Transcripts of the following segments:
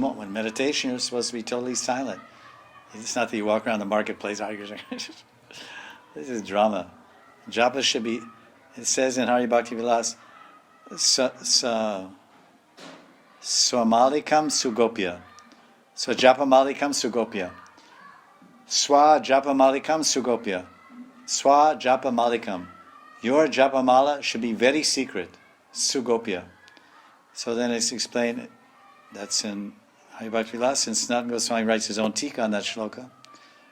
When meditation, you're supposed to be totally silent. It's not that you walk around the marketplace. This is drama. Japa should be, it says in Hari Bhakti Vilas, Swamalikam Sugopya. So Japamalikam Sugopya. Swa Japamalikam Sugopya. Swa Japamalikam. Your Japamala should be very secret. Sugopya. So then it's explained, that's in Hari Bhakti Vilas, and Sanatana Goswami writes his own tika on that shloka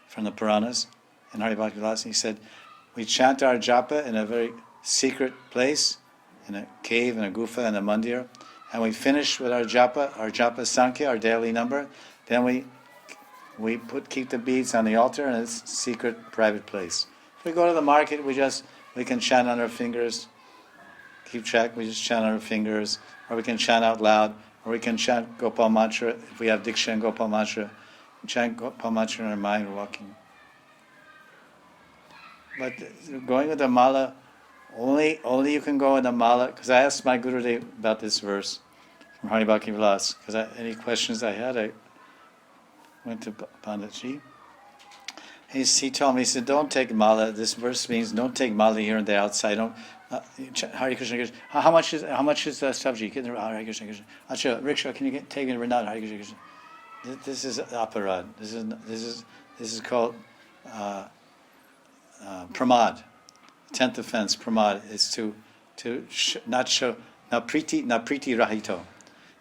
from the Puranas in Hari Bhakti Vilas, and he said, we chant our japa in a very secret place, in a cave, in a gufa, in a mandir, and we finish with our japa sankhya, our daily number, then we keep the beads on the altar in a secret private place. If we go to the market, we can chant on our fingers, keep track, we just chant on our fingers, or we can chant out loud, or we can chant Gopal Mantra, if we have Diksha and Gopal Mantra, chant Gopal Mantra in our mind, walking. But going with the mala, only you can go in the mala, because I asked my Gurudev about this verse from Hari Bhakti Vilas, because any questions I had, I went to Panditji. He told me, he said, don't take mala, this verse means don't take mala here and there outside, don't, Hare Krishna, Krishna. How much is sabji? Hare Krishna, Krishna. Acha, rickshaw, can you take it or not? Hare Krishna, Krishna. This is aparad. This is called pramad. 10th offense, pramad, is to not show na priti rahito.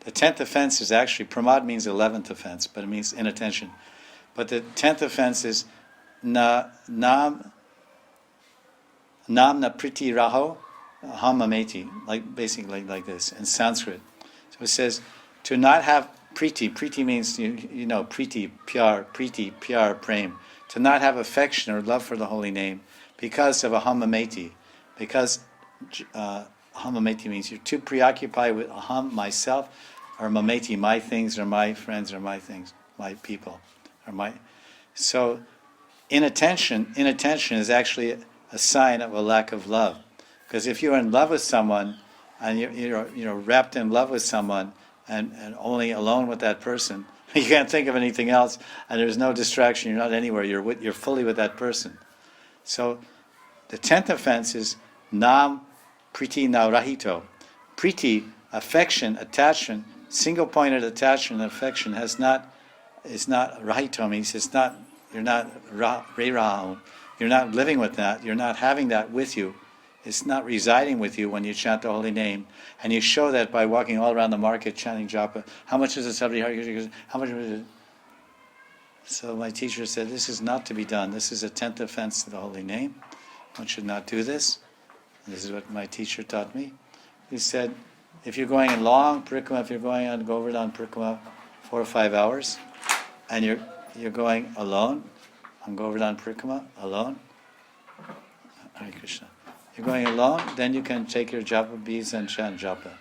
The 10th offense is actually, pramad means 11th offense, but it means inattention. But the 10th offense is nam na priti raho hamameti, basically like this in Sanskrit. So it says to not have priti. Priti means you know priti, pyar, prem. To not have affection or love for the holy name because of a hamameti. Because hamameti means you're too preoccupied with aham, myself, or mameti, my things, or my friends, or my things, my people, or my. So inattention is actually a sign of a lack of love. Because if you're in love with someone, and you're wrapped in love with someone, and only alone with that person, you can't think of anything else, and there's no distraction, you're not anywhere, you're fully with that person. So the 10th offense is nam priti na rahito. Priti, affection, attachment, single-pointed attachment and affection is not rahito, means it's not, you're not re-raham. You're not living with that. You're not having that with you. It's not residing with you when you chant the holy name. And you show that by walking all around the market chanting japa. How much is a sabri? How much is it? So my teacher said, this is not to be done. This is a 10th offense to the holy name. One should not do this. And this is what my teacher taught me. He said, if you're going in long parikrama, if you're going on Govardhan parikrama 4 or 5 hours, and you're going alone, on Govardhan Parikrama, alone. Hare Krishna. You're going alone, then you can take your japa beads and chant japa.